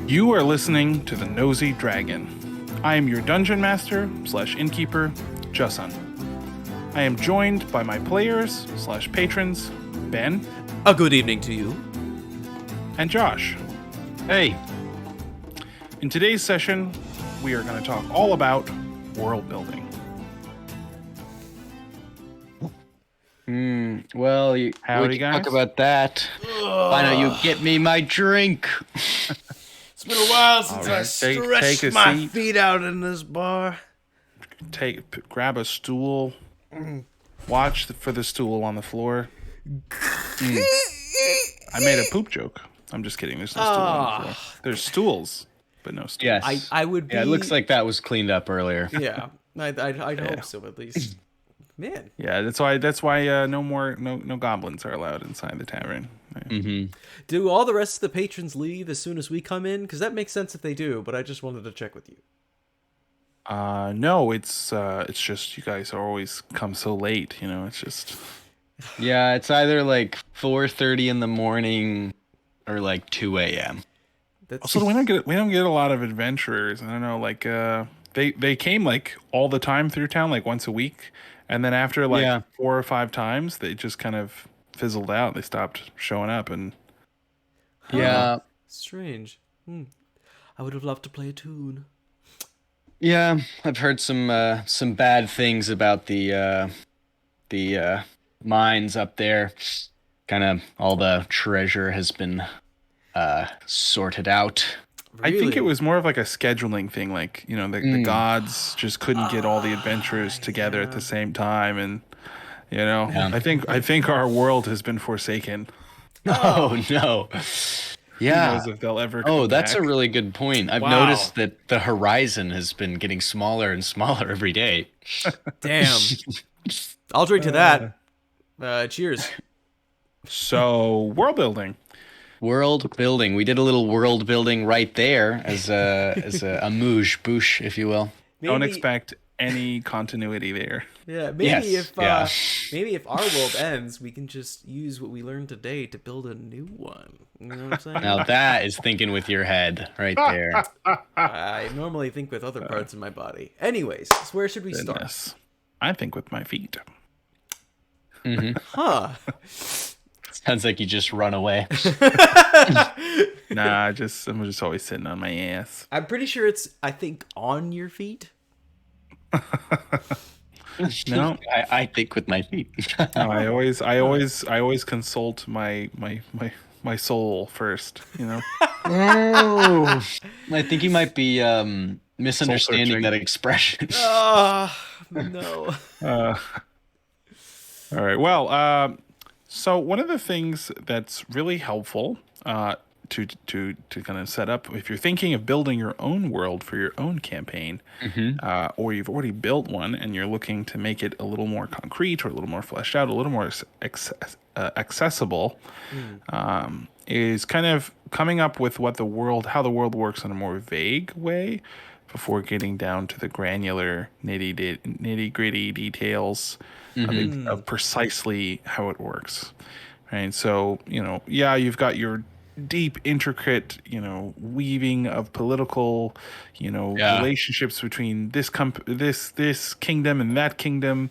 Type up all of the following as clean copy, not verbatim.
You are listening to the Nosy Dragon. I am your dungeon master / innkeeper, Jusun. I am joined by my players / patrons, Ben A good evening to you. and Josh. Hey, In today's session, we are going to talk all about world building. well, Howdy, we can guys. talk about that. Why don't you get me my drink? It's been a while since I right, take stretched a my seat. feet out in this bar. Grab a stool. Watch for the stool on the floor. I made a poop joke. I'm just kidding. There's no stool on the floor. There's stools, but no stools. Yes. I would be. Yeah, it looks like that was cleaned up earlier. Yeah, I'd hope so at least. Man, Yeah, that's why no goblins are allowed inside the tavern. do all the rest of the patrons leave as soon as we come in? Because that makes sense if they do. But I just wanted to check with you. No, it's just you guys always come so late. You know, it's just Yeah, it's either like 4:30 in the morning or like 2 a.m. That's also we don't get a lot of adventurers. I don't know, like they came like all the time through town, like once a week, and then after like Yeah. 4 or 5 times, they just kind of fizzled out. They stopped showing up, and Yeah. strange. I would have loved to play a tune. Yeah, I've heard some bad things about the mines up there. Kind of all the treasure has been sorted out. I think it Really? was more of like a scheduling thing. Like, you know, the gods just couldn't get all the adventurers together at the same time, and you know, Yeah. I think our world has been forsaken. Oh no. Who Yeah. knows if they'll ever Oh, come that's a back. really good point. I've Wow. noticed that the horizon has been getting smaller and smaller every day. Damn. I'll drink to that. Cheers. So world building. World building. We did a little world building right there as a amuse bouche, if you will. Don't Maybe- expect any continuity there. Yeah, maybe Yes, yeah. maybe if our world ends, we can just use what we learned today to build a new one. You know what I'm saying? Now that is thinking with your head right there. I normally think with other parts of my body. Anyways, so where should we start? Goodness. I think with my feet. Huh? Sounds like you just run away. Nah, I'm just always sitting on my ass. I'm pretty sure it's, I think, on your feet. No, I think with my feet. no, I always consult my soul first. You know. Oh, I think you might be misunderstanding Soul-searching. that expression. No. All right. Well, so one of the things that's really helpful to kind of set up, if you're thinking of building your own world for your own campaign, or you've already built one and you're looking to make it a little more concrete or a little more fleshed out, a little more accessible, is kind of coming up with how the world works in a more vague way before getting down to the granular nitty gritty details of precisely how it works. Right. So, you know, yeah, you've got your deep, intricate, you know, weaving of political, you know, Yeah. relationships between this kingdom and that kingdom,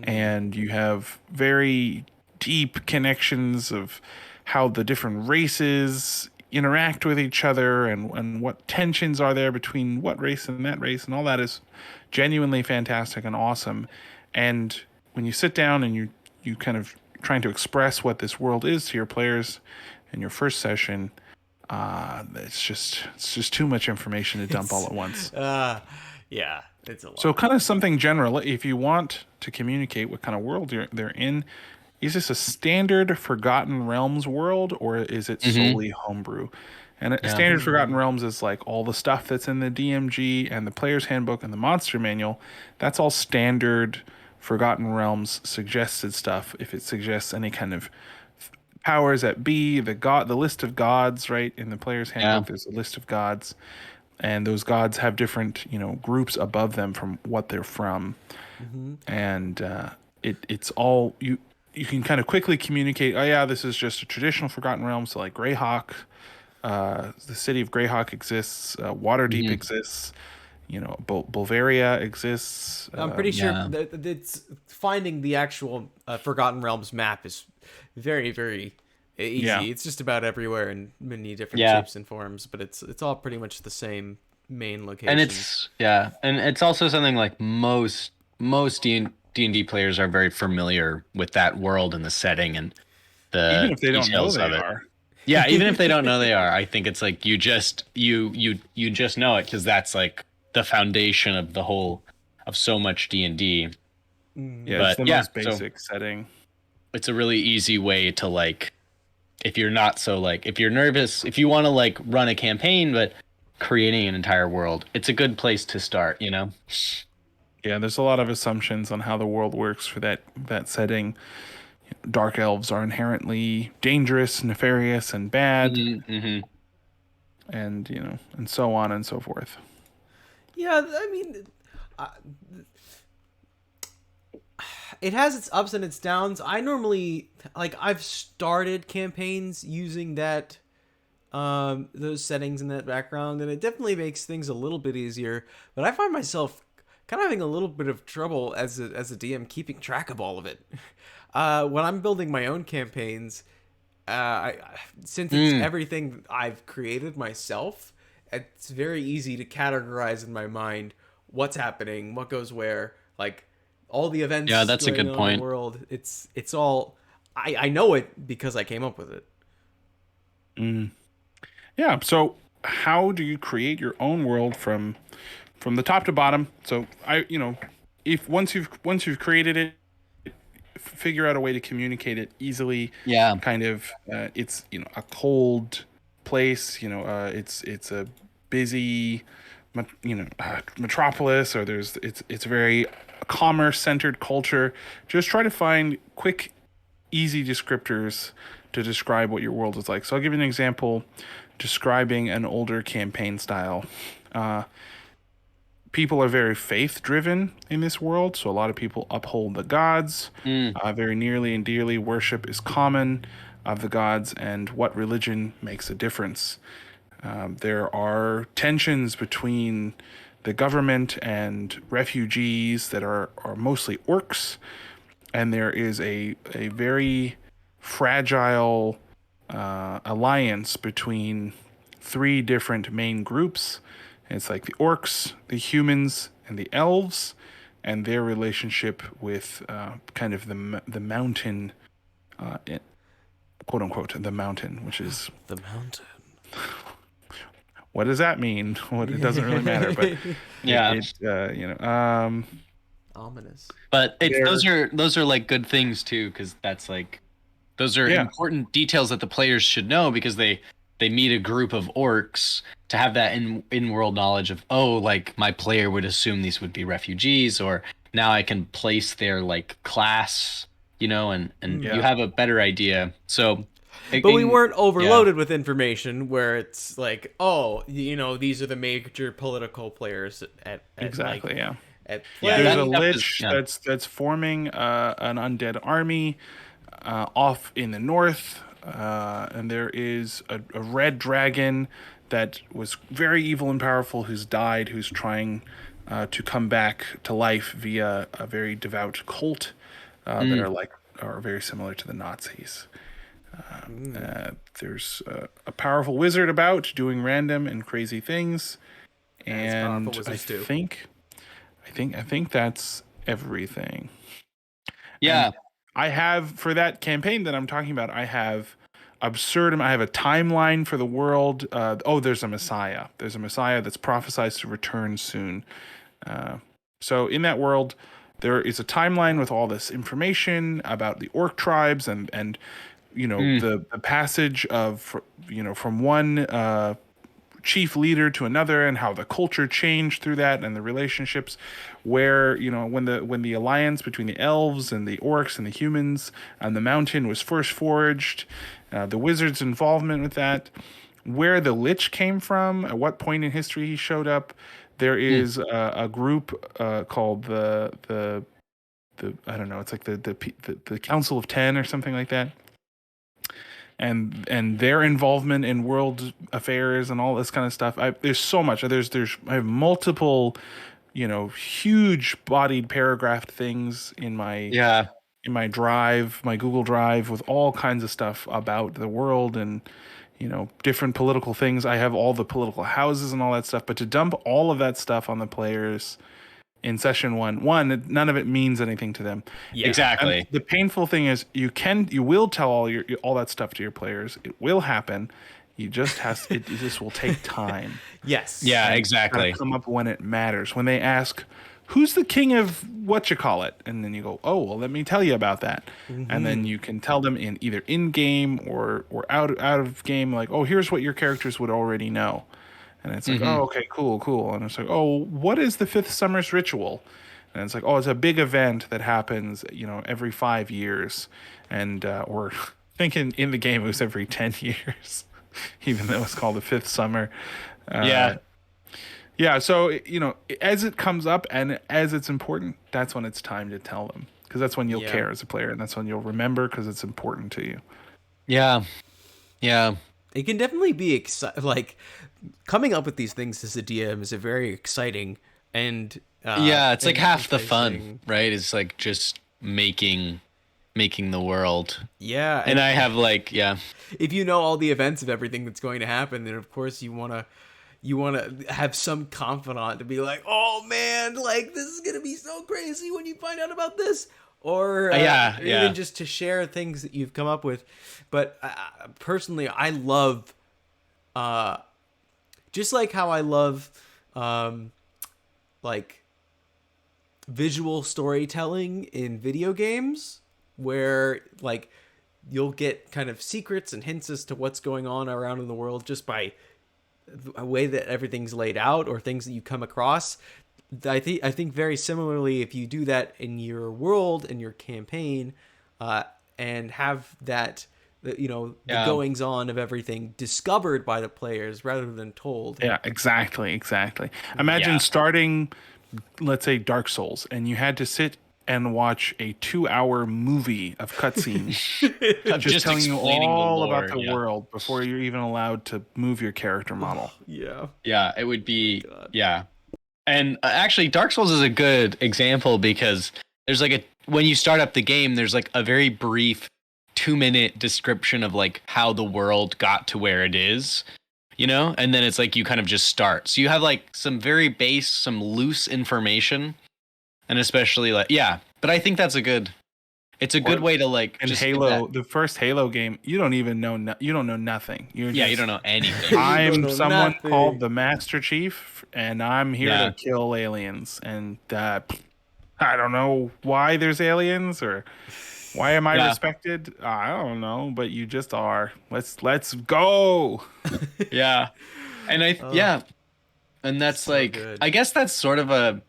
and you have very deep connections of how the different races interact with each other and what tensions are there between what race and that race, and all that is genuinely fantastic and awesome. And when you sit down and you kind of trying to express what this world is to your players in your first session, it's just too much information to dump all at once. Yeah, it's a lot. So kind of something general. If you want to communicate what kind of world they're in, is this a standard Forgotten Realms world, or is it solely homebrew? And a standard Forgotten Realms is like all the stuff that's in the DMG and the Player's Handbook and the Monster Manual. That's all standard Forgotten Realms suggested stuff. If it suggests any kind of powers that be, the list of gods, right? In the Player's Handbook, there's a list of gods, and those gods have different, you know, groups above them from what they're from, and it's all you can kind of quickly communicate. Oh yeah, this is just a traditional Forgotten Realm. So like Greyhawk, The city of Greyhawk exists. Waterdeep Mhm. exists. Bulgaria exists. I'm pretty sure Yeah. that it's finding the actual Forgotten Realms map is very, very Yeah, easy. It's just about everywhere in many different Yeah. shapes and forms, but it's all pretty much the same main And locations. it's also something like most D&D players are very familiar with that world and the setting and even the if they don't know details they of it. are. Yeah, even if they don't know they are, I think it's like you just know it because that's like the foundation of the whole of so much D&D. Yeah, it's Mm. But the yeah, most so basic setting. it's a really easy way to like if you're not so like if you're nervous, if you want to like run a campaign but creating an entire world, it's a good place to start, you know? Yeah, there's a lot of assumptions on how the world works for that setting. Dark elves are inherently dangerous, nefarious, and bad, Hmm. and and so on and so forth. Yeah, I mean, uh, it has its ups and its downs. I normally like I've started campaigns using that those settings in that background, and it definitely makes things a little bit easier. But I find myself kind of having a little bit of trouble as a DM keeping track of all of it. When I'm building my own campaigns, since it's Mm. everything I've created myself, it's very easy to categorize in my mind what's happening, what goes where, like all the Yeah, events that's a going good on in the point. world. It's all I know it because I came up with it. Mm. Yeah. So, how do you create your own world from the top to bottom? So, if once you've created it, figure out a way to communicate it easily. Yeah. Kind of, it's a cold place. It's a busy, metropolis, or it's very commerce centered culture. Just try to find quick, easy descriptors to describe what your world is like. So I'll give you an example describing an older campaign style. Uh, People are very faith driven in this world, so a lot of people uphold the gods. Mm. Very nearly and dearly, worship is common of the gods, and what religion makes a difference. There are tensions between the government and refugees that are mostly orcs, and there is a very fragile alliance between three different main groups. It's like the orcs, the humans, and the elves, and their relationship with kind of the mountain, uh, quote unquote, the mountain, which is The mountain. what does that mean? What it doesn't really matter, but it, Yeah. it Ominous. But it's there, those are like good things too, because that's like those are yeah, important details that the players should know because they meet a group of orcs to have that in world knowledge of oh like my player would assume these would be refugees or now I can place their like class and you yeah. have a better idea. So But we in weren't yeah. overloaded with information where it's like, oh, these are the major political players Exactly, yeah. at Yeah, There's that a play. stuff is lich yeah. that's forming an undead army off in the north, and there is a red dragon that was very evil and powerful who's died, who's trying to come back to life via a very devout cult that Mm. are very similar to the Nazis. Mm, There's a powerful wizard about doing random and crazy things, as powerful and wizards do. I think that's everything. And Yeah. I have for that campaign that I'm talking about, I have absurdum. I have a timeline for the world. There's a Messiah. There's a Messiah that's prophesied to return soon. So in that world, there is a timeline with all this information about the orc tribes and Mm. the passage of from one chief leader to another and how the culture changed through that and the relationships where when the alliance between the elves and the orcs and the humans and the mountain was first forged, the wizard's involvement with that, where the lich came from, at what point in history he showed up. There Mm. is a group called the I don't know, it's like the Council of 10 or something like that, and their involvement in world affairs and all this kind of stuff. There's so much. I have multiple, huge bodied paragraphed things Yeah. in my drive, my Google Drive, with all kinds of stuff about the world and different political things. I have all the political houses and all that stuff. But to dump all of that stuff on the players in session one, none of it means anything to them. Yeah. Exactly. And the painful thing is you will tell all that stuff to your players. It will happen. You just it just will take time. Yes. Yeah, And exactly. gotta come up when it matters. When they ask, "Who's the king of what you call it?" and then you go, "Oh, well, let me tell you about that." And then you can tell them in either in game or out of game, like, "Oh, here's what your characters would already know." And it's like, "Oh, okay, cool." And it's like, "Oh, what is the Fifth Summer's ritual?" And it's like, "Oh, it's a big event that happens, every 5 years." And or thinking in the game it was every 10 years, even though it's called the Fifth Summer. Yeah. Yeah, so as it comes up and as it's important, that's when it's time to tell them, because that's when you'll care as a player, and that's when you'll remember because it's important to you. Yeah. Yeah. It can definitely be like coming up with these things as a DM is a very exciting and Yeah, it's like and half the fun, enticing- right? It's like just making the world. Yeah, And I have like, yeah. if you know all the events of everything that's going to happen, then of course you want to have some confidant to be like, oh man, like this is gonna be so crazy when you find out about this, or Yeah. even just to share things that you've come up with. But personally, I love, just like how I love, like visual storytelling in video games, where like you'll get kind of secrets and hints as to what's going on around in the world just by a way that everything's laid out or things that you come across. I think very similarly, if you do that in your world, in your campaign, and have that, the goings on of everything discovered by the players rather than told. Yeah, exactly. Imagine starting, let's say, Dark Souls, and you had to sit and watch a 2-hour movie of cutscenes just telling you explaining all the lore, about the yeah. world before you're even allowed to move your character model. Yeah. Yeah, it would be, yeah. And actually, Dark Souls is a good example because there's like when you start up the game, there's like a very brief 2-minute description of like how the world got to where it is, and then it's like you kind of just start. So you have like some very some loose information, and especially like, yeah. But I think that's it's a good way to like. In just Halo, the first Halo game, you don't even know, you don't know nothing. you don't know anything. I'm know someone nothing. called the Master Chief, and I'm here Yeah. to kill aliens. And I don't know why there's aliens or why am I respected. I don't know, but you just are. Let's go. Yeah. And and that's So like, good. I guess that's sort of a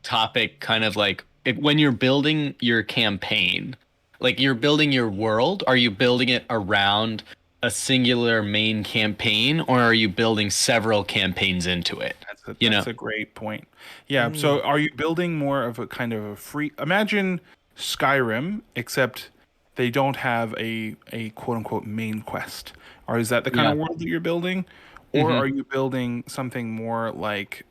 topic, kind of like when you're building your campaign, like you're building your world, are you building it around a singular main campaign, or are you building several campaigns into it? That's a great point. Yeah. So are you building more of a kind of a free? Imagine Skyrim, except they don't have a quote unquote main quest. Or is that the kind of world that you're building, or are you building something more like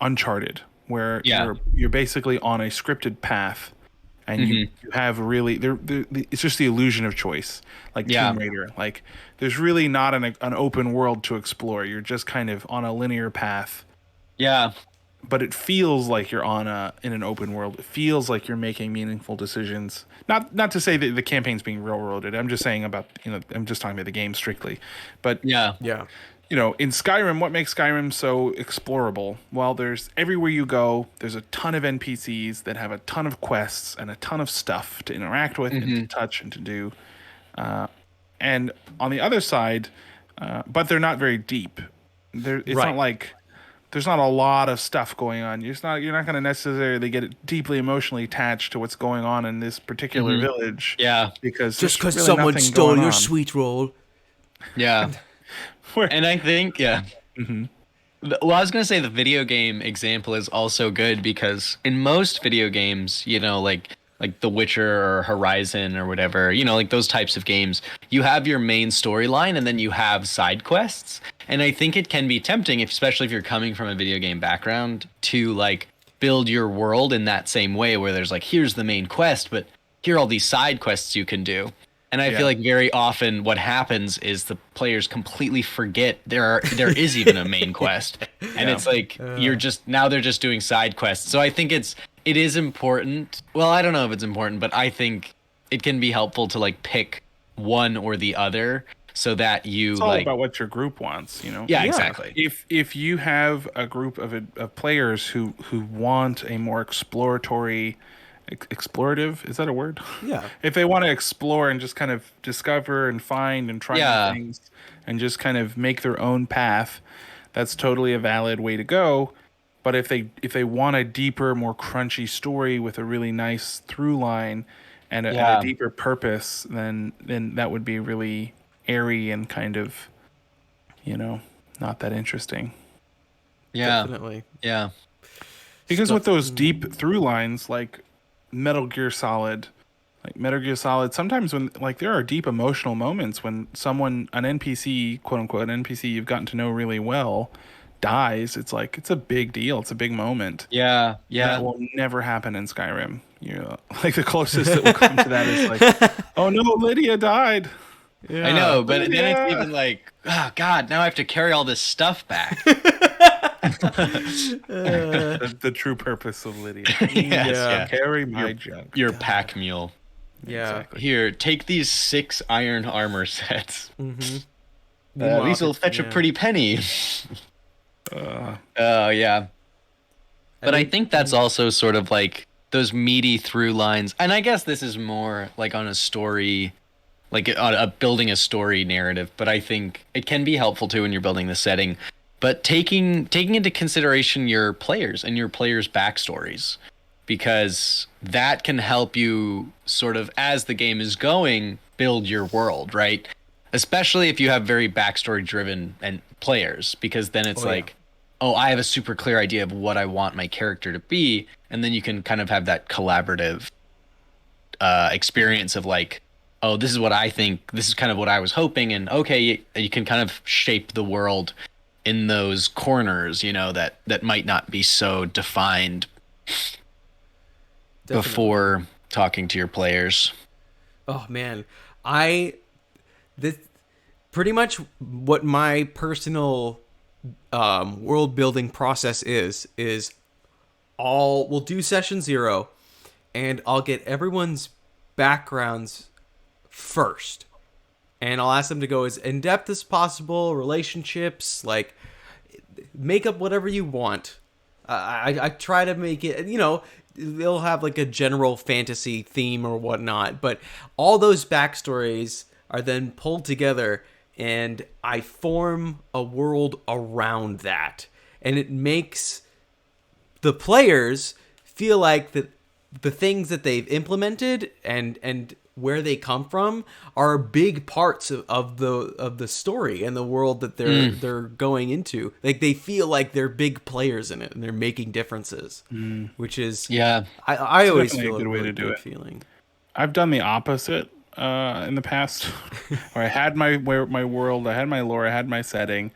Uncharted, where you're basically on a scripted path, and you have really it's just the illusion of choice, like Tomb Raider. Like there's really not an open world to explore. You're just kind of on a linear path. Yeah. But it feels like you're in an open world. It feels like you're making meaningful decisions. Not to say that the campaign's being railroaded. I'm just saying about I'm just talking about the game strictly. But Yeah. in Skyrim, what makes Skyrim so explorable? Well, there's everywhere you go, there's a ton of NPCs that have a ton of quests and a ton of stuff to interact with and to touch and to do. And on the other side, but they're not very deep. It's not like there's not a lot of stuff going on. You're not going to necessarily get deeply emotionally attached to what's going on in this particular village. Yeah. Because Just there's because really someone nothing stole going your on. sweet roll. Yeah. And I think, well, I was going to say the video game example is also good because in most video games, like like The Witcher or Horizon or whatever, like those types of games, you have your main storyline and then you have side quests. And I think it can be tempting, especially if you're coming from a video game background, to like build your world in that same way where there's like, here's the main quest, but here are all these side quests you can do. And I feel like very often what happens is the players completely forget there is even a main quest. And it's like they're just doing side quests. So I think it is important. Well, I don't know if it's important, but I think it can be helpful to like pick one or the other so that you it's all about what your group wants, Yeah, exactly. If you have a group of players who want a more explorative, is that a word? Yeah. If they want to explore and just kind of discover and find and try new things and just kind of make their own path, that's totally a valid way to go. But if they want a deeper, more crunchy story with a really nice through line and a deeper purpose, then that would be really airy and kind of, not that interesting. Yeah. Definitely. Yeah. Because with those deep through lines, like Metal Gear Solid, sometimes when like there are deep emotional moments when an NPC, quote unquote, an NPC you've gotten to know really well, dies. It's like it's a big deal. It's a big moment. Yeah. That will never happen in Skyrim. Like the closest that will come to that is like, oh no, Lydia died. Yeah. I know, but then it's even like, oh God, now I have to carry all this stuff back. The true purpose of Lydia. Carry my junk. Your pack mule. Yeah. Exactly. Here, take these 6 iron armor sets. Mm-hmm. These will fetch a pretty penny. Yeah. But I think that's also sort of like those meaty through lines. And I guess this is more like on a story, like on building a story narrative. But I think it can be helpful too when you're building the setting. But taking into consideration your players and your players' backstories, because that can help you sort of, as the game is going, build your world, right? Especially if you have very backstory-driven and players, because then it's I have a super clear idea of what I want my character to be, and then you can kind of have that collaborative experience of like, oh, this is what I think, this is kind of what I was hoping, and okay, you can kind of shape the world in those corners, that might not be so defined before talking to your players. Oh man, this pretty much what my personal world building process is we'll do session 0 and I'll get everyone's backgrounds first. And I'll ask them to go as in-depth as possible, relationships, like, make up whatever you want. I try to make it, they'll have, like, a general fantasy theme or whatnot, but all those backstories are then pulled together, and I form a world around that. And it makes the players feel like that the things that they've implemented and where they come from are big parts of the story and the world that they're going into. Like they feel like they're big players in it and they're making differences, which is I always feel a good way to do it. Feeling. I've done the opposite in the past, where I had my world, I had my lore, I had my setting,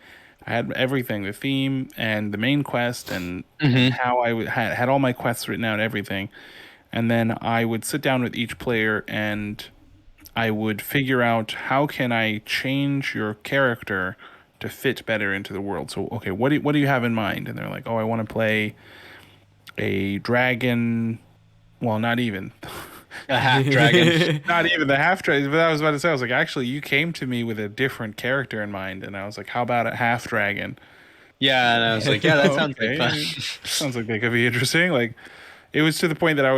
I had everything, the theme and the main quest, and how I had all my quests written out, everything. And then I would sit down with each player and I would figure out how can I change your character to fit better into the world. So, okay, what do you have in mind? And they're like, oh, I want to play a dragon. Well, not even. A half dragon. Not even the half dragon. But I was about to say, I was like, actually, you came to me with a different character in mind. And I was like, how about a half dragon? Yeah, and I was like, yeah, that sounds like fun. Sounds like that could be interesting. Like, it was to the point that I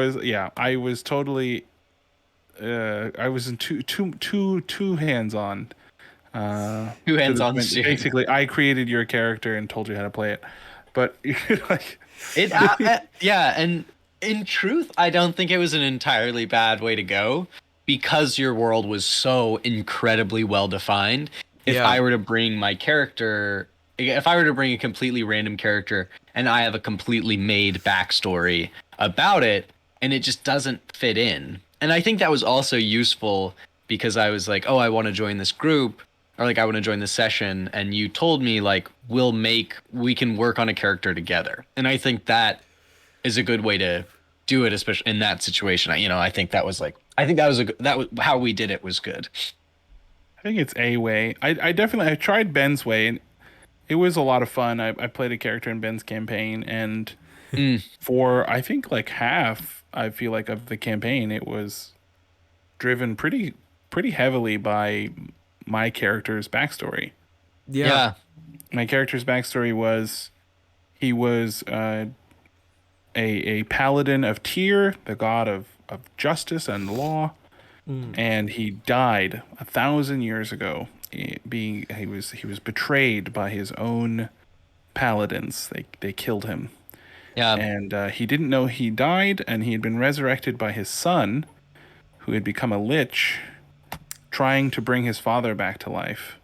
was totally, I was in too hands-on. Too hands-on. Basically, I created your character and told you how to play it. But, like... Yeah, and in truth, I don't think it was an entirely bad way to go, because your world was so incredibly well-defined. If I were to bring my character... If I were to bring a completely random character and I have a completely made backstory about it, and it just doesn't fit in. And I think that was also useful because I was like, oh, I want to join this group, or like I want to join this session, and you told me like we can work on a character together. And I think that is a good way to do it, especially in that situation. I think that was that was how we did it was good. I think it's a way. I tried Ben's way, and it was a lot of fun. I played a character in Ben's campaign, and Mm, for I think like half, I feel like of the campaign, it was driven pretty heavily by my character's backstory. Yeah. yeah, My character's backstory was he was a paladin of Tyr, the god of justice and law, and he died 1,000 years ago. He was betrayed by his own paladins. They killed him, yeah, and he didn't know he died, and he had been resurrected by his son, who had become a lich, trying to bring his father back to life,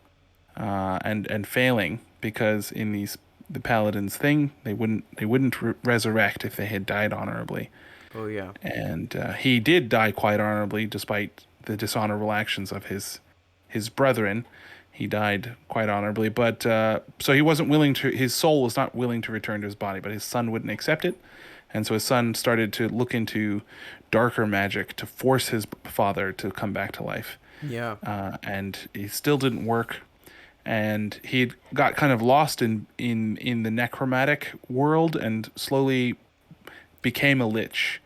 and failing because in the paladins thing they wouldn't resurrect if they had died honorably. Oh yeah. And he did die quite honorably, despite the dishonorable actions of his brethren. He died quite honorably, but so he wasn't willing to. His soul was not willing to return to his body, but his son wouldn't accept it, and so his son started to look into darker magic to force his father to come back to life. Yeah. And it still didn't work. And he got kind of lost in the necromantic world and slowly became a lich.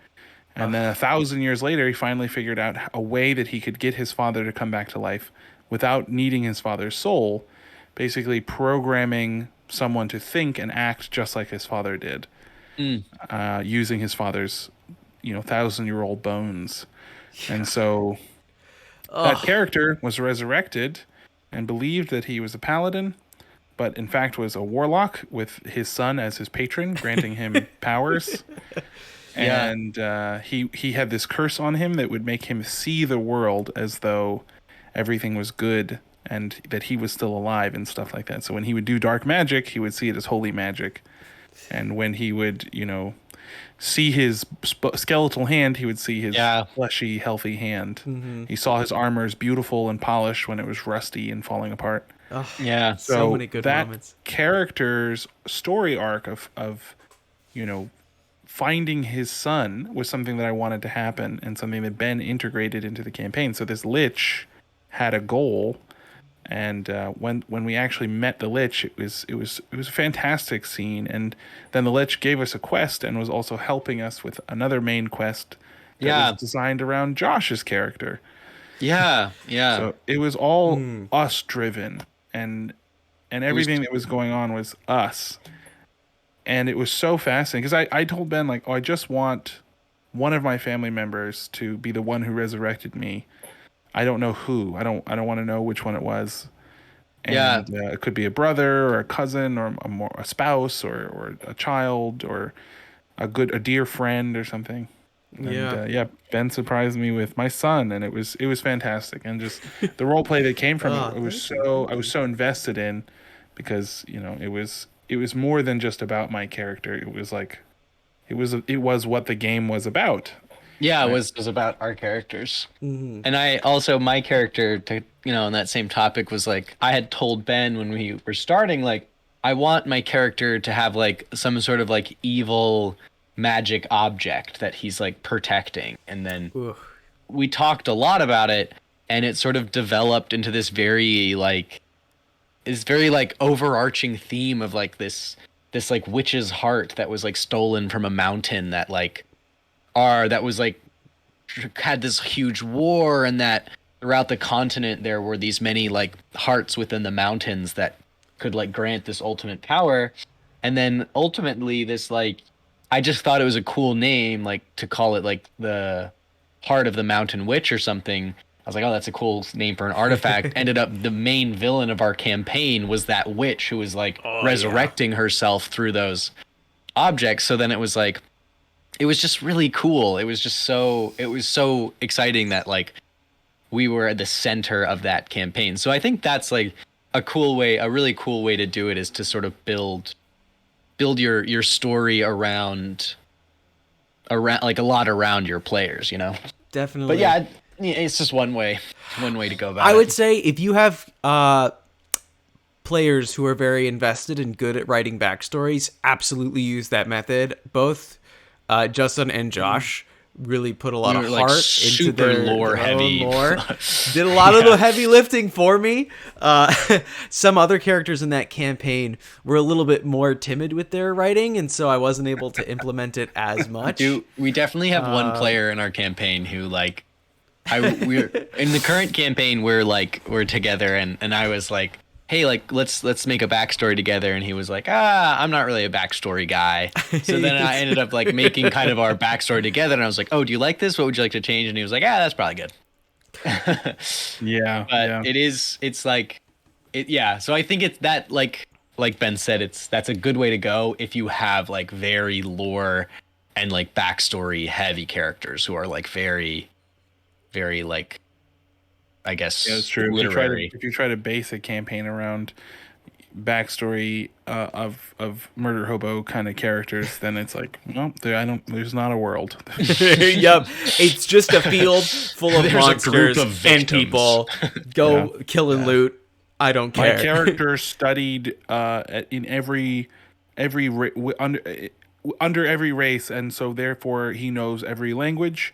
And then 1,000 years later, he finally figured out a way that he could get his father to come back to life without needing his father's soul, basically programming someone to think and act just like his father did, using his father's, 1,000-year-old bones. And so that character was resurrected and believed that he was a paladin, but in fact was a warlock with his son as his patron, granting him powers. Yeah. And he had this curse on him that would make him see the world as though everything was good and that he was still alive and stuff like that. So when he would do dark magic, he would see it as holy magic. And when he would, see his skeletal hand, he would see his Yeah. fleshy, healthy hand. He saw his armor as beautiful and polished when it was rusty and falling apart. Oh, Yeah. so many good that moments. character's story arc of finding his son was something that I wanted to happen and something that Ben integrated into the campaign. So this lich had a goal, and when we actually met the lich, it was a fantastic scene. And then the lich gave us a quest and was also helping us with another main quest that Yeah. was designed around Josh's character. Yeah. Yeah. So it was all us driven, and everything that was going on was us. And it was so fascinating because I told Ben, like, oh, I just want one of my family members to be the one who resurrected me. I don't know who. I don't want to know which one it was. And it could be a brother or a cousin or a spouse or a child or a dear friend or something. And Ben surprised me with my son, and it was fantastic. And just the role play that came from it was I was so invested in, because it was more than just about my character. It was like it was what the game was about. Yeah, it was about our characters. And I also, my character, to on that same topic, was like, I had told Ben when we were starting, like, I want my character to have like some sort of like evil magic object that he's like protecting. And then we talked a lot about it, and it sort of developed into this very overarching theme of like this like witch's heart that was like stolen from a mountain that was like had this huge war, and that throughout the continent there were these many like hearts within the mountains that could like grant this ultimate power. And then ultimately this like, I just thought it was a cool name, like to call it like the Heart of the Mountain Witch or something. I was like, oh, that's a cool name for an artifact. Ended up the main villain of our campaign was that witch who was like resurrecting herself through those objects. So then it was like, it was just really cool. It was so exciting that like we were at the center of that campaign. So I think that's like a really cool way to do it, is to sort of build your story around around, like a lot around your players, you know. Definitely. But yeah, it's just one way to go about I it. would say if you have players who are very invested and good at writing backstories, absolutely use that method. Both Justin and Josh really put a lot We of were, like, heart into super lore their heavy. own lore. Did a lot of the heavy lifting for me. Some other characters in that campaign were a little bit more timid with their writing, and so I wasn't able to implement it as much. We definitely have one player in our campaign who like we're in the current campaign we're together and I was like, hey, like let's make a backstory together, and he was like, I'm not really a backstory guy. So then I ended up like making kind of our backstory together, and I was like, oh, do you like this? What would you like to change? And he was like, that's probably good. Yeah, But yeah. it's like yeah, so I think it's that like Ben said, that's a good way to go if you have like very lore and like backstory heavy characters who are like very like, I guess, Yeah, it's true. literary. If you try to base a campaign around backstory of murder hobo kind of characters, then it's like, no, there's not a world. Yep, it's just a field full of There's a group monsters of and victims. people. Go kill and loot. I don't My care. character studied in every under every race, and so therefore he knows every language.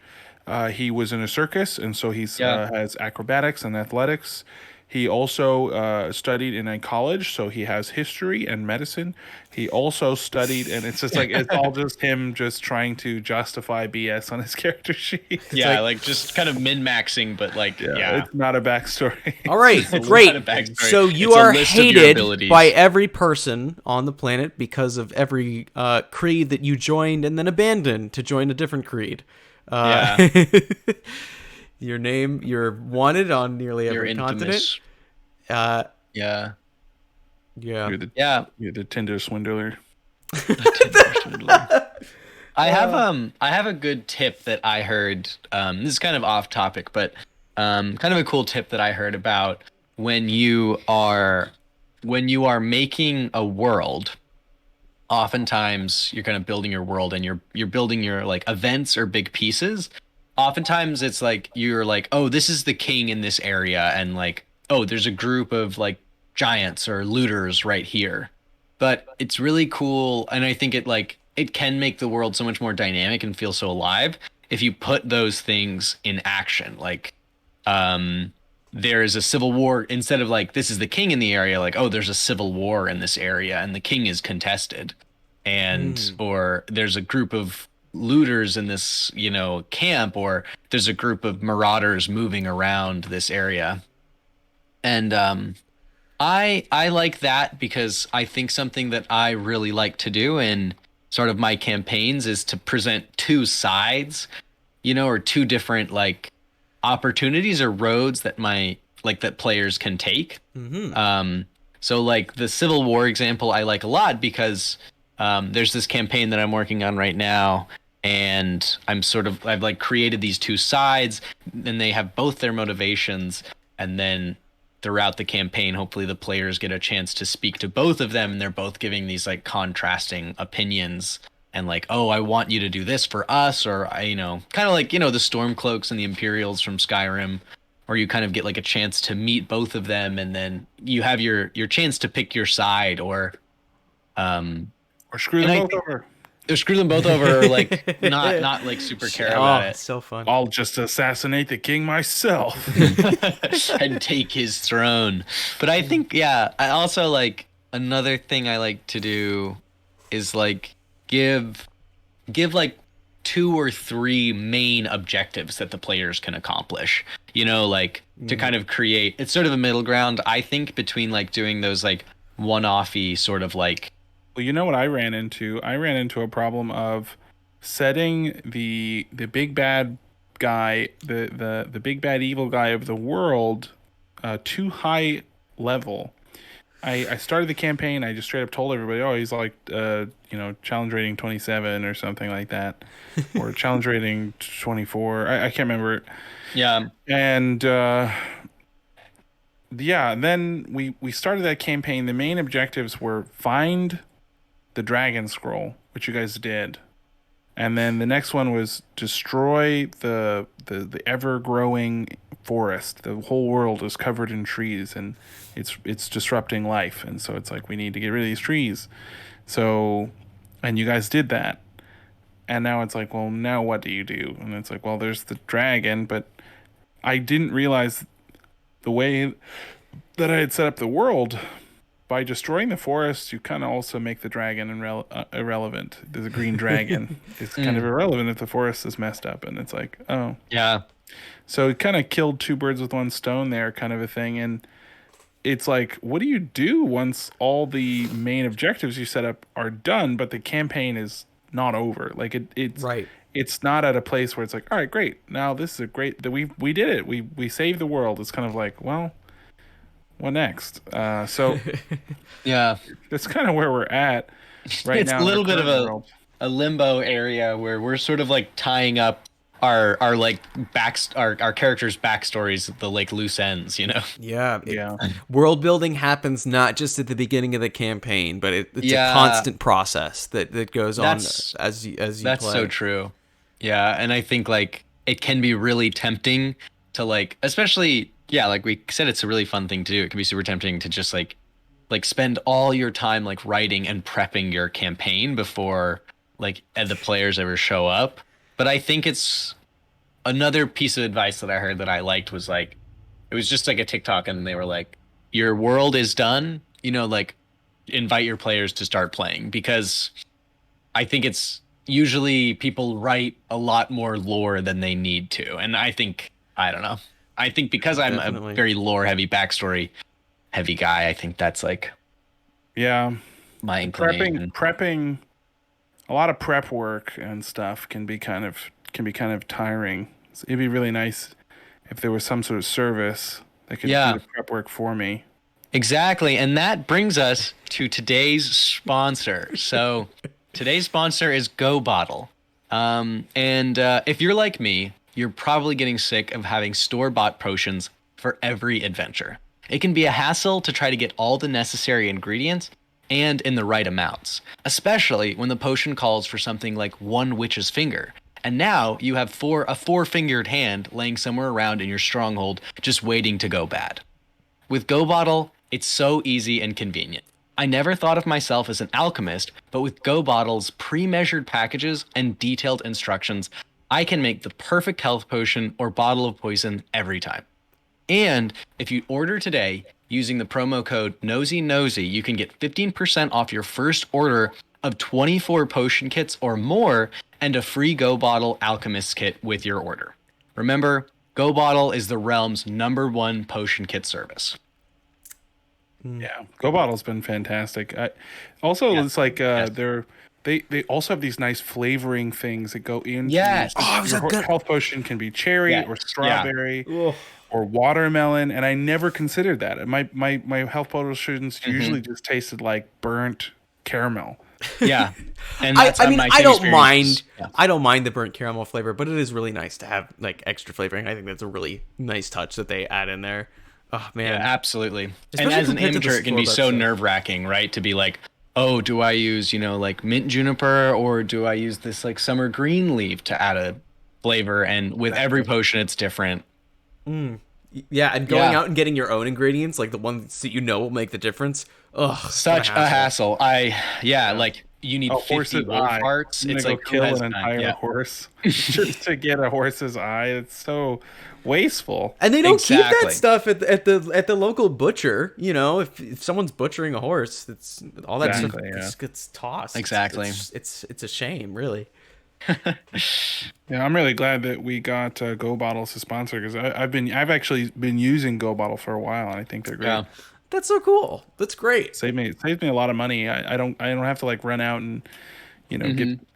He was in a circus, and so he's Yeah. has acrobatics and athletics. He also studied in a college, so he has history and medicine. He also studied, and it's just like it's all just him just trying to justify BS on his character sheet. Yeah, like just kind of min-maxing, but like yeah. It's not a backstory. All right, It's a great. lot of backstory. So you It's a are list of your hated abilities. by every person on the planet because of every creed that you joined and then abandoned to join a different creed. Yeah. You're wanted on nearly You're every continent. infamous. Uh, Yeah. yeah. You're the Tinder swindler. I have a good tip that I heard. This is kind of off topic, but kind of a cool tip that I heard about when you are making a world. Oftentimes, you're kind of building your world, and you're building your like events or big pieces. Oftentimes, it's like you're like, oh, this is the king in this area, and like, oh, there's a group of like giants or looters right here. But it's really cool, and I think it can make the world so much more dynamic and feel so alive if you put those things in action. Like there is a civil war, instead of like this is the king in the area, like, oh, there's a civil war in this area and the king is contested, and or there's a group of looters in this, you know, camp, or there's a group of marauders moving around this area. And I like that because I think something that I really like to do in sort of my campaigns is to present two sides, you know, or two different like opportunities or roads that that players can take. So like the Civil War example I like a lot because there's this campaign that I'm working on right now, and I've like created these two sides, and they have both their motivations, and then throughout the campaign, hopefully the players get a chance to speak to both of them, and they're both giving these like contrasting opinions, and like, oh, I want you to do this for us, or you know, kind of like, you know, the Stormcloaks and the Imperials from Skyrim, where you kind of get like a chance to meet both of them, and then you have your chance to pick your side, or Screw them both over. or screw them both over, or like not like super care about it. So fun. I'll just assassinate the king myself. And take his throne. But I think, yeah, I also like another thing I like to do is like give like 2 or 3 main objectives that the players can accomplish, you know, like to kind of create, it's sort of a middle ground, I think, between like doing those like one-offy sort of like. Well, you know what I ran into? I ran into a problem of setting the big bad guy, the big bad evil guy of the world, too high level. I started the campaign. I just straight up told everybody, oh, he's like, you know, challenge rating 27 or something like that, or challenge rating 24. I can't remember. Yeah. And yeah, then we started that campaign. The main objectives were find the dragon scroll, which you guys did. And then the next one was destroy the ever growing forest. The whole world is covered in trees, and it's disrupting life. And so it's like we need to get rid of these trees. So, and you guys did that. And now it's like, well, now what do you do? And it's like, well, there's the dragon, but I didn't realize the way that I had set up the world. By destroying the forest, you kind of also make the dragon irrelevant. There's a green dragon. It's kind of irrelevant if the forest is messed up. And it's like, oh. Yeah. So it kind of killed two birds with one stone there, kind of a thing. And it's like, what do you do once all the main objectives you set up are done, but the campaign is not over? Like it's Right. It's not at a place where it's like, all right, great. Now this is a great that we did it. We saved the world. It's kind of like, well, what next? So Yeah. that's kind of where we're at right It's now. a little in the bit of current world. a limbo area where we're sort of like tying up our like our characters' backstories at the like loose ends, you know? Yeah. Yeah. World building happens not just at the beginning of the campaign, but it's Yeah. a constant process that goes on That's- as you That's play. so true. Yeah, and I think like it can be really tempting to like, especially like we said, it's a really fun thing to do. It can be super tempting to just like spend all your time like writing and prepping your campaign before like the players ever show up. But I think it's another piece of advice that I heard that I liked was like, it was just like a TikTok, and they were like, your world is done, like invite your players to start playing, because I think it's usually people write a lot more lore than they need to. And I don't know. I think because I'm Definitely. a very lore heavy, backstory heavy guy, I think that's like Yeah. my inclination. Prepping a lot of prep work and stuff can be kind of tiring. So it'd be really nice if there was some sort of service that could do the prep work for me. Exactly. And that brings us to today's sponsor. So today's sponsor is Go Bottle. And if you're like me, you're probably getting sick of having store-bought potions for every adventure. It can be a hassle to try to get all the necessary ingredients and in the right amounts, especially when the potion calls for something like one witch's finger. And now you have a four-fingered hand laying somewhere around in your stronghold just waiting to go bad. With Go Bottle, it's so easy and convenient. I never thought of myself as an alchemist, but with Go Bottle's pre-measured packages and detailed instructions, I can make the perfect health potion or bottle of poison every time. And if you order today using the promo code Nosy, you can get 15% off your first order of 24 potion kits or more, and a free Go Bottle Alchemist kit with your order. Remember, Go Bottle is the realm's #1 potion kit service. Yeah, Go Bottle's been fantastic. It's like they also have these nice flavoring things that go in. Yes. Your health potion can be cherry or strawberry Ugh. or watermelon, and I never considered that. My health potions usually just tasted like burnt caramel. Yeah. And I that's my don't experience. mind. Yeah. I don't mind the burnt caramel flavor, but it is really nice to have like extra flavoring. I think that's a really nice touch that they add in there. Oh man, Yeah, absolutely. And Especially as an compared to the amateur, it can be store-bought so stuff. nerve-wracking, right? To be like, oh, do I use, like mint juniper, or do I use this like summer green leaf to add a flavor? And with every potion, it's different. yeah, and going Yeah. out and getting your own ingredients, like the ones that will make the difference. Ugh, Such a hassle. Like you need A 50 horse's wolf eye. hearts. I'm It's gonna like go who kill has an time? entire Yeah. horse just to get a horse's eye. It's so wasteful. And they don't keep Exactly. that stuff at the local butcher. If someone's butchering a horse, it's all that Exactly, stuff yeah. just gets tossed. Exactly. It's a shame, really. Yeah, I'm really glad that we got Go Bottle as a sponsor, because I've actually been using Go Bottle for a while, and I think they're great. Yeah. That's so cool. That's great. Saved me a lot of money. I don't have to like run out and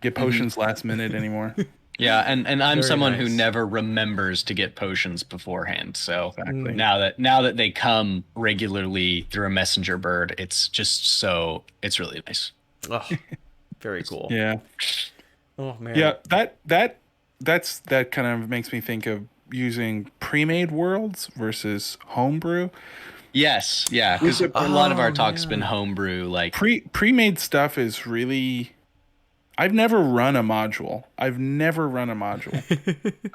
get potions last minute anymore. Yeah, and I'm Very someone who nice. never remembers to get potions beforehand. So Exactly. now that they come regularly through a messenger bird, it's really nice. Oh, very cool. Yeah. Oh man. Yeah, that kind of makes me think of using pre-made worlds versus homebrew. Yes, yeah, because a lot of our talk's been homebrew. Like, Pre-made stuff is really, I've never run a module.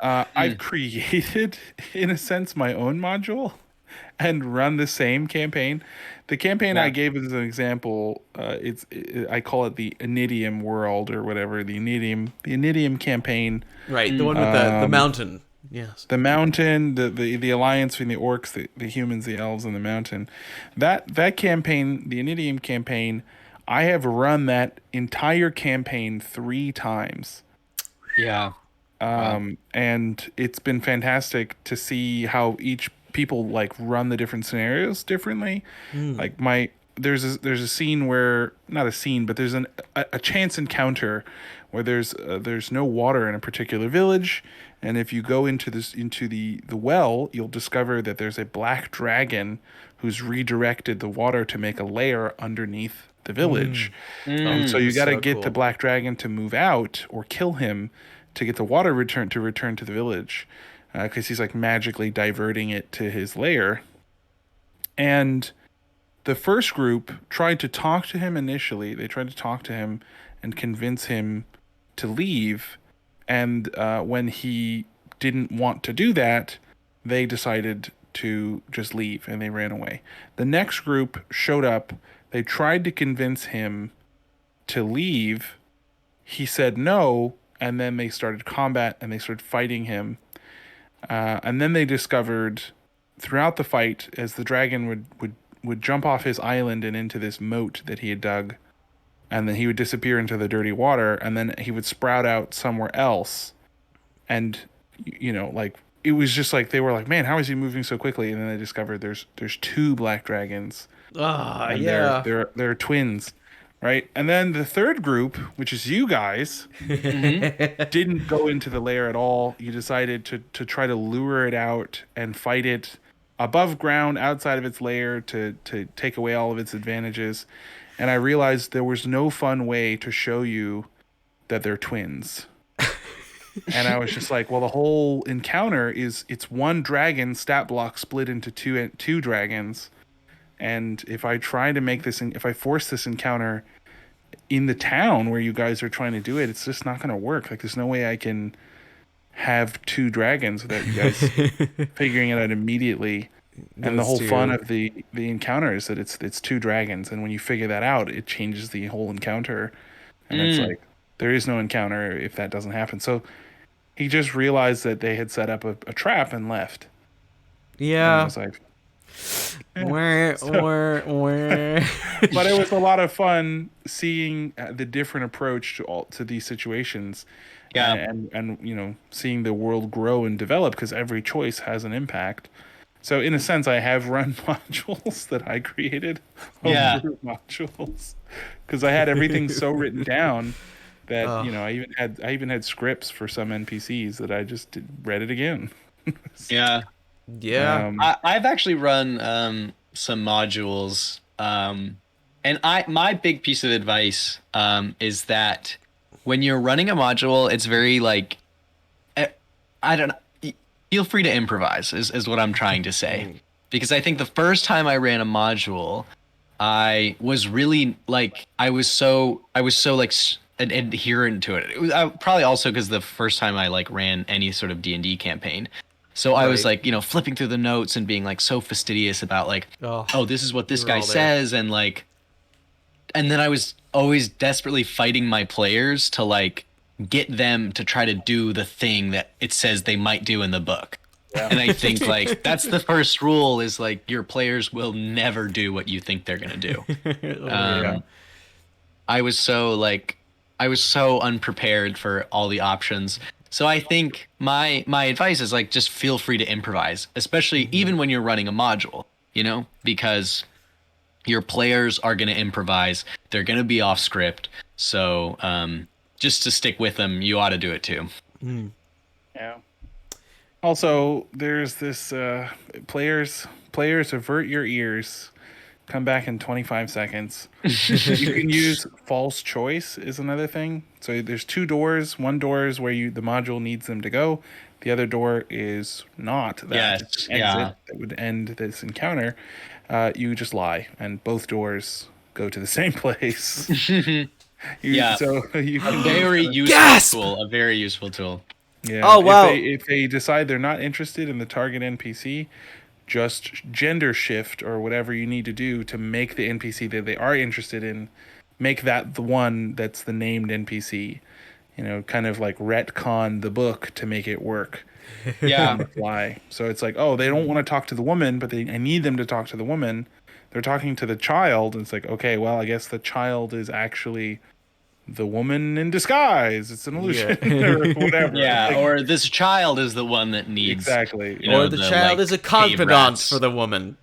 I've created, in a sense, my own module and run the same campaign. The campaign I Yeah. gave as an example, I call it the Inidium world or whatever. The Inidium campaign. Right, the one with the mountain. Yes. The mountain, the alliance between the orcs, the humans, the elves, and the mountain. That campaign, the Inidium campaign, I have run that entire campaign 3 times. Yeah. Wow. And it's been fantastic to see how each people like run the different scenarios differently. Like there's a scene where, not a scene, but there's a chance encounter where there's no water in a particular village, and if you go into the well, you'll discover that there's a black dragon who's redirected the water to make a lair underneath the village. And so Mm. you got to So get the cool. black dragon to move out or kill him to get the water return to the village, because he's like magically diverting it to his lair. And the first group tried to talk to him initially. They tried to talk to him and convince him to leave. And when he didn't want to do that, they decided to just leave and they ran away. The next group showed up. They tried to convince him to leave. He said no, and then they started combat and they started fighting him. And then they discovered throughout the fight, as the dragon would jump off his island and into this moat that he had dug, and then he would disappear into the dirty water, and then he would sprout out somewhere else. And like it was just like they were like, man, how is he moving so quickly? And then they discovered there's 2 black dragons, Ah, and yeah. they're twins, right? And then the third group, which is you guys, didn't go into the lair at all. You decided to try to lure it out and fight it above ground outside of its lair to take away all of its advantages. And I realized there was no fun way to show you that they're twins. And I was just like, well, the whole encounter it's one dragon stat block split into two dragons. And if I try to make this, if I force this encounter in the town where you guys are trying to do it, it's just not going to work. Like, there's no way I can have 2 dragons without you guys figuring it out immediately. And the Those whole fun two. of the encounter is that it's 2 dragons, and when you figure that out, it changes the whole encounter. And it's like there is no encounter if that doesn't happen. So he just realized that they had set up a trap and left. And I Yeah. was like, Where, where. but it was a lot of fun seeing the different approach to these situations. Yeah. And seeing the world grow and develop, because every choice has an impact. So in a sense, I have run modules that I created, Yeah. homebrew modules, because I had everything so written down that Oh. I even had scripts for some NPCs that I just read it again. Yeah. Yeah. I've actually run some modules, and my big piece of advice is that when you're running a module, it's very like I don't know, feel free to improvise is what I'm trying to say, because I think the first time I ran a module, I was really like I was so like adherent to it. It was probably also because the first time I like ran any sort of D&D campaign. So I was Right. like, flipping through the notes and being like so fastidious about like, Oh, this is what this were guy all there. says, and like, and then I was always desperately fighting my players to like get them to try to do the thing that it says they might do in the book. And I think like that's the first rule, is like your players will never do what you think they're gonna do. Yeah. I was so unprepared for all the options. So I think my advice is like just feel free to improvise, especially even when you're running a module, because your players are going to improvise. They're going to be off script. So just to stick with them, you ought to do it too. Yeah. Also, there's this players avert your ears. Come back in 25 seconds. You can use false choice is another thing. So there's 2 doors. One door is where the module needs them to go. The other door is not that. Yes, It's an yeah. exit that would end this encounter. You just lie, and both doors go to the same place. Yeah. So you A can very useful Gasp! tool. A very useful tool. yeah. Oh, wow. If they decide they're not interested in the target NPC, just gender shift or whatever you need to do to make the NPC that they are interested in, make that the one that's the named NPC. You know, kind of like retcon the book to make it work on Yeah. the fly. So it's like, oh, they don't want to talk to the woman, but I need them to talk to the woman. They're talking to the child, and it's like, okay, well, I guess the child is actually the woman in disguise. It's an illusion or whatever. Yeah. Like, Or this child is the one that needs, exactly. you know, Or the child like, is a cave confidant rats. for the woman,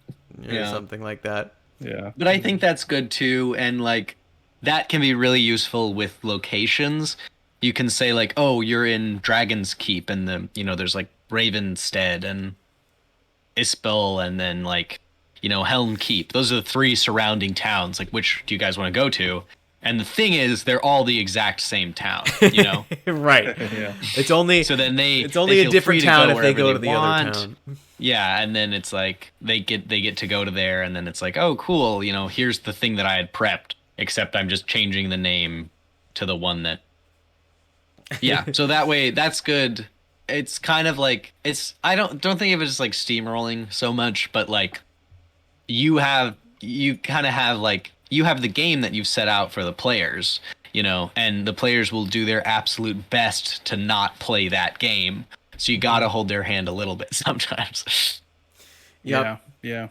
or Yeah. something like that. Yeah. But I think that's good too, and like that can be really useful with locations. You can say like, "Oh, you're in Dragon's Keep," and there's like Ravenstead and Ispel, and then like, Helm Keep. Those are the three surrounding towns. Like, which do you guys want to go to? And the thing is, they're all the exact same town. Right. Yeah. It's only So then it's only a feel different free to town if they wherever go to the other want. town. Yeah, and then it's like they get to go to there, and then it's like, oh, cool. Here's the thing that I had prepped, except I'm just changing the name to the one that. Yeah, so that way that's good. It's kind of like I don't think of it as like steamrolling so much, but like you kind of have like you have the game that you've set out for the players, and the players will do their absolute best to not play that game. So you got to hold their hand a little bit sometimes. Yep. Yeah.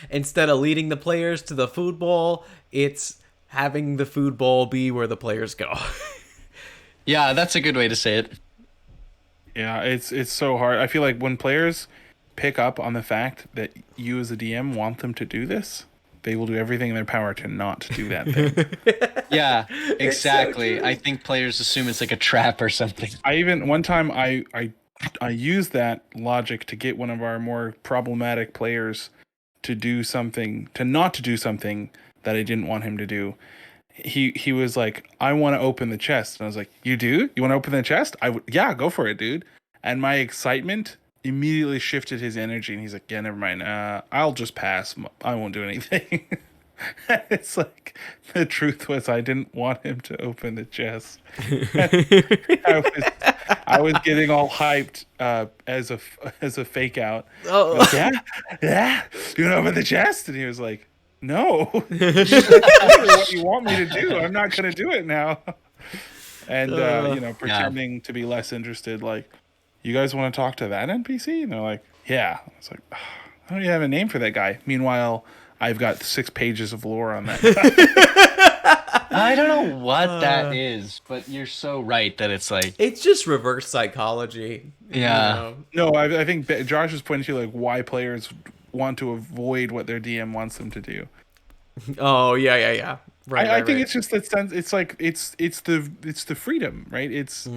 Instead of leading the players to the food bowl, it's having the food bowl be where the players go. Yeah, that's a good way to say it. Yeah, it's so hard. I feel like when players pick up on the fact that you as a DM want them to do this, they will do everything in their power to not do that thing. Yeah, exactly. true. I think players assume it's like a trap or something. I even one time I used that logic to get one of our more problematic players to not to do something that I didn't want him to do. He was like, I want to open the chest, and I was like, you do? You want to open the chest? Yeah, go for it, dude. And my excitement immediately shifted his energy, and he's like, yeah, never mind. I'll just pass. I won't do anything. It's like the truth was I didn't want him to open the chest. I was getting all hyped as a fake out. Oh. Like, yeah. You want to open the chest? And he was like, no. What you want me to do? I'm not going to do it now. And pretending to be less interested, like, you guys want to talk to that NPC? And they're like, yeah. It's like, I don't even have a name for that guy. Meanwhile, I've got 6 pages of lore on that guy. I don't know what that is, but you're so right that it's like, It's just reverse psychology. Yeah. No, I think Josh was pointing to like why players want to avoid what their DM wants them to do. Oh, yeah. Right. I think it's just that sense. It's like it's the freedom, right? It's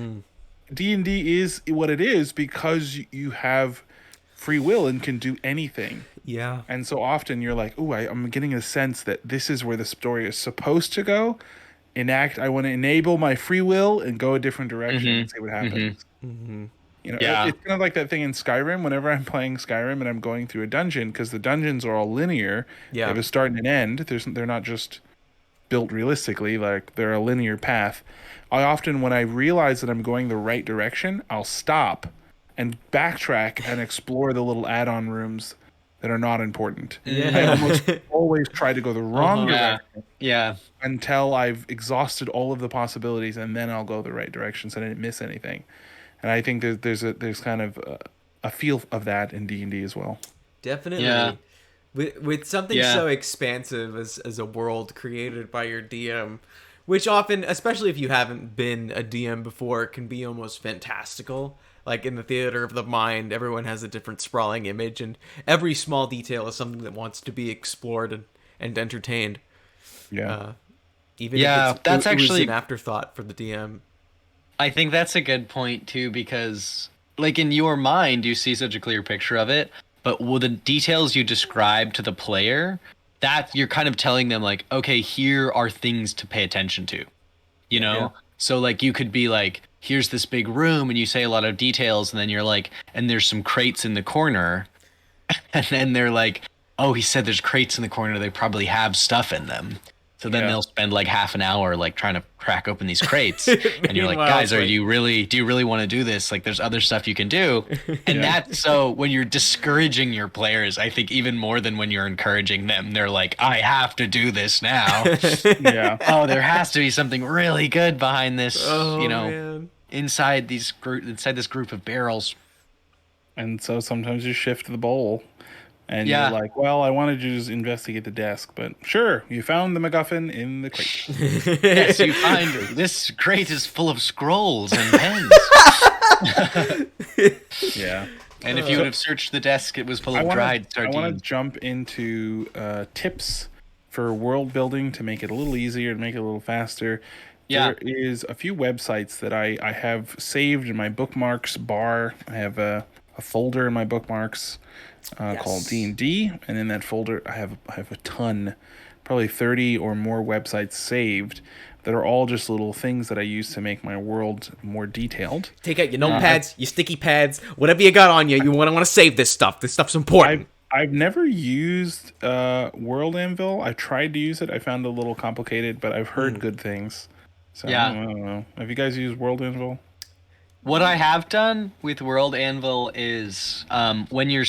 D&D is what it is because you have free will and can do anything. Yeah. And so often you're like, oh, I'm getting a sense that this is where the story is supposed to go. I want to enable my free will and go a different direction and see what happens. Yeah. It's kind of like that thing in Skyrim. Whenever I'm playing Skyrim and I'm going through a dungeon, because the dungeons are all linear, Yeah. they have a start and an end. They're not just built realistically, like they're a linear path. I often, when I realize that I'm going the right direction, I'll stop and backtrack and explore the little add-on rooms that are not important. Yeah. I almost always try to go the wrong yeah, direction yeah, until I've exhausted all of the possibilities, and then I'll go the right direction so I didn't miss anything. And I think there's kind of a feel of that in D&D as well. Definitely. Yeah. With something so expansive as a world created by your DM, which often, especially if you haven't been a DM before, can be almost fantastical. Like in the theater of the mind, everyone has a different sprawling image, and every small detail is something that wants to be explored and entertained. Yeah. Even Yeah, if that's it was actually- an afterthought for the DM. I think that's a good point too, because like in your mind, you see such a clear picture of it, but with the details you describe to the player, that you're kind of telling them like, okay, here are things to pay attention to, you know? Yeah. So like you could be like, here's this big room, and you say a lot of details, and then you're like, and there's some crates in the corner, and then they're like, oh, he said there's crates in the corner, they probably have stuff in them. So then Yeah. they'll spend like half an hour like trying to crack open these crates, and you're like, Meanwhile, guys, it's like, do you really want to do this? Like, there's other stuff you can do, and Yeah. that's so when you're discouraging your players, I think even more than when you're encouraging them, they're like, I have to do this now. Yeah. Oh, there has to be something really good behind this, oh man. inside this group of barrels. And so sometimes you shift the bowl and you're Yeah. like, well, I wanted you to just investigate the desk, but sure, you found the MacGuffin in the crate. Yes, you find this crate is full of scrolls and pens. Yeah. And if you would have searched the desk, it was full I of want dried to I want sardines. to jump into tips for world building to make it a little easier, to make it a little faster. Yeah. There is a few websites that I have saved in my bookmarks bar. I have a folder in my bookmarks called Yes. D&D, and in that folder I have a ton, probably 30 or more websites saved that are all just little things that I use to make my world more detailed. Take out your notepads, your sticky pads, whatever you got on you. You want to save this stuff. This stuff's important. I've never used World Anvil. I tried to use it. I found it a little complicated, but I've heard good things. So Yeah. I don't know. Have you guys used World Anvil? What I have done with World Anvil is when you're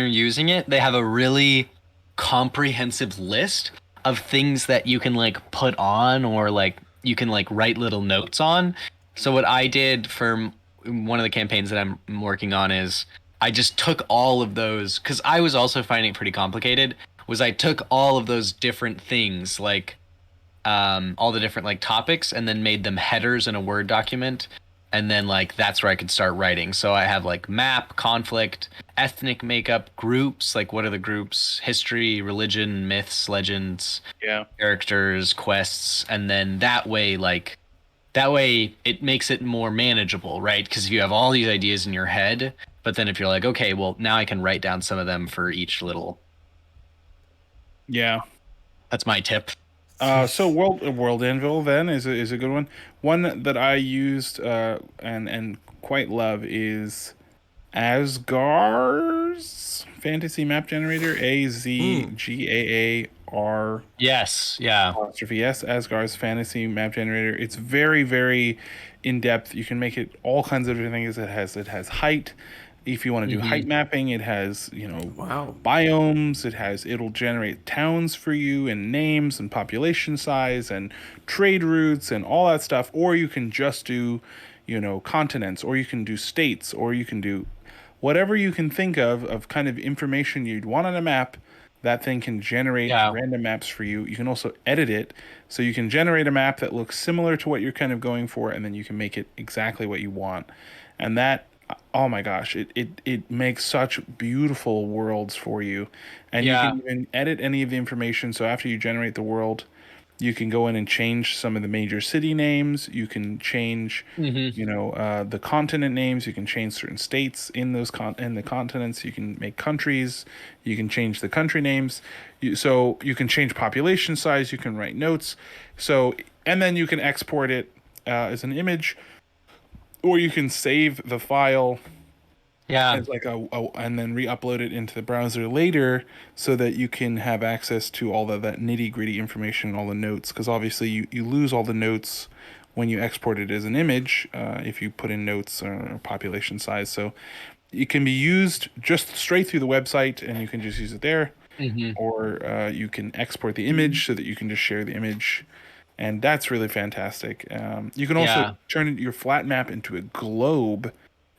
using it, they have a really comprehensive list of things that you can like put on or like you can like write little notes on. So what I did for one of the campaigns that I'm working on is I just took all of those because I was also finding it pretty complicated. Was I took all of those different things like all the different like topics and then made them headers in a Word document. And then like that's where I could start writing. So I have like map, conflict, ethnic makeup, groups, like what are the groups, history, religion, myths, legends, Yeah. characters, quests, and then that way it makes it more manageable, right? Because if you have all these ideas in your head, but then if you're like, okay, well now I can write down some of them for each little. Yeah. That's my tip. So World Anvil then is a good one. One that I used and quite love is Asgar's fantasy map generator. AZGAAR Yes, yeah. apostrophe S. Asgar's fantasy map generator. It's very very in depth. You can make it all kinds of different things. It has height. If you want to do height mapping, it has Wow. biomes. It'll generate towns for you and names and population size and trade routes and all that stuff. Or you can just do continents, or you can do states, or you can do whatever you can think of kind of information you'd want on a map. That thing can generate Yeah. random maps for you. You can also edit it, so you can generate a map that looks similar to what you're kind of going for, and then you can make it exactly what you want. And that, oh my gosh, it makes such beautiful worlds for you. And you Yeah. can even edit any of the information. So after you generate the world, you can go in and change some of the major city names. You can change, the continent names. You can change certain states in those in the continents. You can make countries. You can change the country names. So you can change population size. You can write notes. So and then you can export it as an image, or you can save the file Yeah. as like and then re-upload it into the browser later so that you can have access to all of that nitty-gritty information, all the notes, because obviously you lose all the notes when you export it as an image if you put in notes or population size. So it can be used just straight through the website and you can just use it there, or you can export the image so that you can just share the image, and that's really fantastic. You can also Yeah. turn your flat map into a globe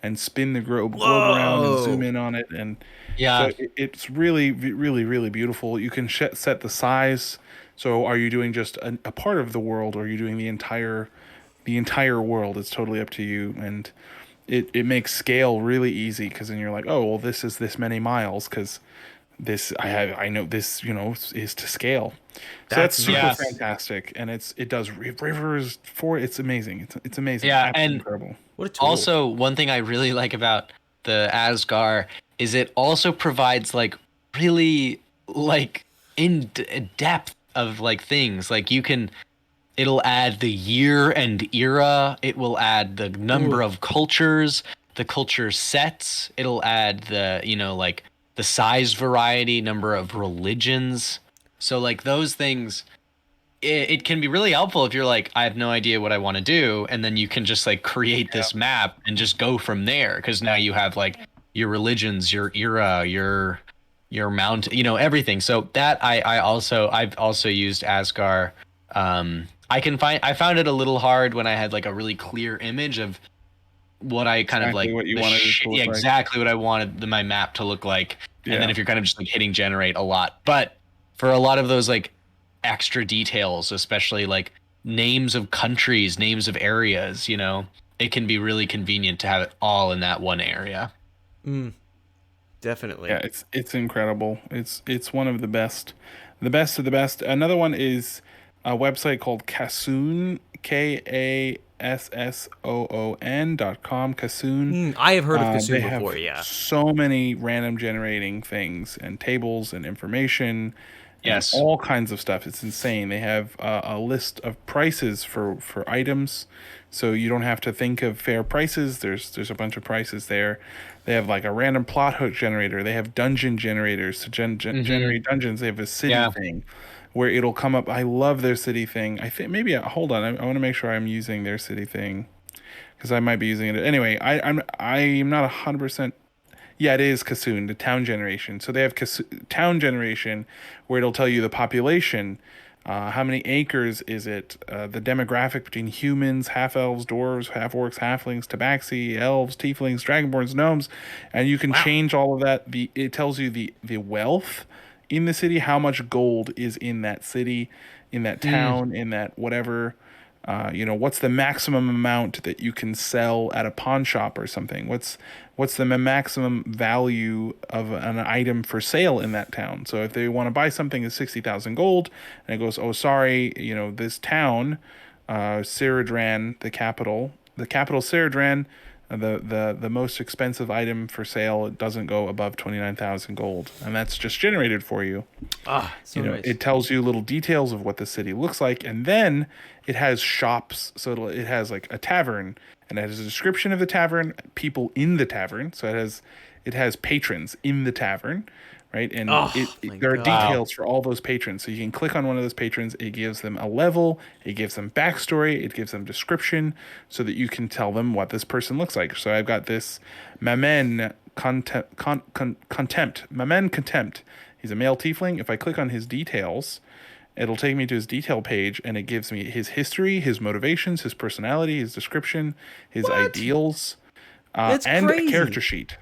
and spin the globe around and zoom Whoa. in on it, and so Yeah. it's really really really beautiful. You can set the size. So are you doing just a part of the world, or are you doing the entire world? It's totally up to you, and it makes scale really easy, because then you're like, oh well, this is this many miles, because I know this is to scale. So that's super Yes. fantastic, and it does rivers for it's amazing. It's amazing. Yeah, Absolutely and incredible. What a tool. also, one thing I really like about the Asgar is it also provides like really like depth of like things. Like it'll add the year and era. It will add the number of cultures, the culture sets. It'll add the like the size variety, number of religions. So like those things it can be really helpful if you're like, I have no idea what I want to do, and then you can just like create this map and just go from there, because now you have like your religions, your era, your mount, everything. So that I've also used Asgar. I found it a little hard when I had like a really clear image of what I kind of Exactly like what you wanted it to look yeah, like. exactly what I wanted my map to look like. And then Yeah. if you're kind of just like hitting generate a lot, but for a lot of those like extra details, especially like names of countries, names of areas, it can be really convenient to have it all in that one area. Definitely. Yeah, it's incredible. It's one of the best of the best. Another one is a website called Kassoon, KASSOON.com. Kassoon. I have heard of They Kasum before. have Yeah. so many random generating things and tables and information and Yes. all kinds of stuff. It's insane. They have a list of prices for items, so you don't have to think of fair prices. There's a bunch of prices there. They have like a random plot hook generator. They have dungeon generators to Mm-hmm. generate dungeons. They have a city Yeah. thing where it'll come up. I love their city thing. I think maybe hold on. I want to make sure I'm using their city thing because I might be using it anyway. I'm not 100%. Yeah, it is Kassoon, the town generation. So they have town generation, where it'll tell you the population, how many acres is it, the demographic between humans, half elves, dwarves, half orcs, halflings, tabaxi, elves, tieflings, dragonborns, gnomes, and you can Wow. change all of that. It tells you the wealth in the city, how much gold is in that city, in that Mm. town, in that whatever. What's the maximum amount that you can sell at a pawn shop or something? What's the maximum value of an item for sale in that town? So if they want to buy something at 60,000 gold, and it goes, oh sorry, this town, Ciridran, the capital Ciridran, the most expensive item for sale, it doesn't go above 29,000 gold, and that's just generated for you. So nice. It tells you little details of what the city looks like, and then it has shops. So it has like a tavern, and it has a description of the tavern, people in the tavern. So it has patrons in the tavern, right? And Oh my there are god. Wow. details for all those patrons. So you can click on one of those patrons. It gives them a level. It gives them backstory. It gives them description, so that you can tell them what this person looks like. So I've got this Mamen Contempt. Mamen Contempt. He's a male tiefling. If I click on his details, it'll take me to his detail page, and it gives me his history, his motivations, his personality, his description, his What? ideals, That's and a character crazy.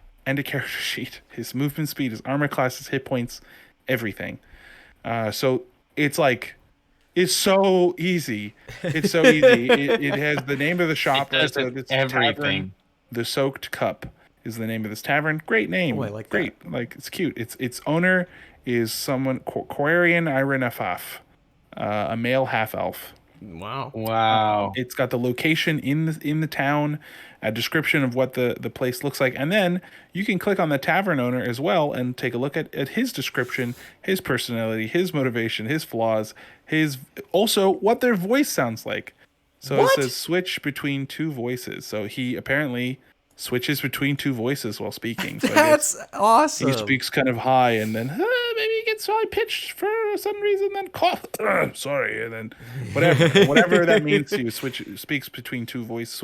sheet. His movement speed, his armor class, his hit points, everything. So it's like, it's so easy. It's so easy. It has the name of the It shop. does So it's Tavern. everything. The Soaked Cup is the name of this tavern. Great Oh, I name. like that. Great. Like, it's cute. Its owner is someone, Quarian Irenafaf, a male half elf. Wow. Wow. It's got the location in the town, a description of what the place looks like, and then you can click on the tavern owner as well and take a look at his description, his personality, his motivation, his flaws, his also what their voice sounds like. So it What? says switch between two voices. So he apparently switches between two voices while speaking. So I guess That's he awesome. speaks kind of high, and then maybe he gets high pitched for some reason, then cough. Sorry, and then whatever that means to you. Switches between two voices,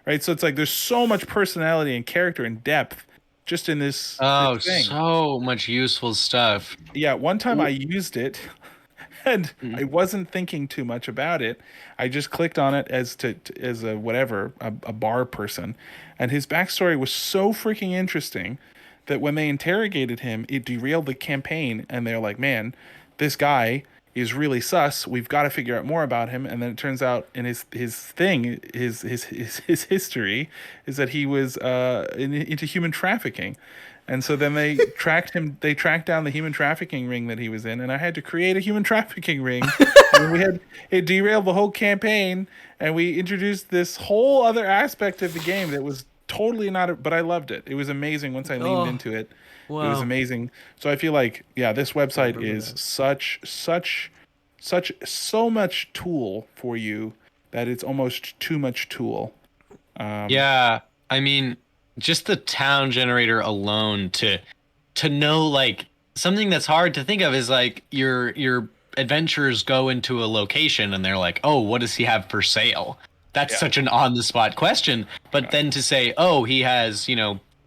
right? So it's like there's so much personality and character and depth just in this Oh, thing. so much useful stuff. Yeah, one time I used it, and Mm. I wasn't thinking too much about it. I just clicked on it as a whatever, a bar person, and his backstory was so freaking interesting that when they interrogated him, it derailed the campaign, and they're like, "Man, this guy is really sus. We've got to figure out more about him." And then it turns out, in his history is that he was into human trafficking. And so then they tracked him. They tracked down the human trafficking ring that he was in, and I had to create a human trafficking ring. And we had it derailed the whole campaign, and we introduced this whole other aspect of the game that was totally not. But I loved it. It was amazing once I leaned Oh, into it. It was wow. amazing. So I feel like, yeah, this I website remember is that. so much tool for you that it's almost too much tool. Yeah, I mean, just the town generator alone to know like something that's hard to think of is like your adventurers go into a location and they're like, oh, what does he have for sale? That's such an on the spot question. But then to say, oh, he has,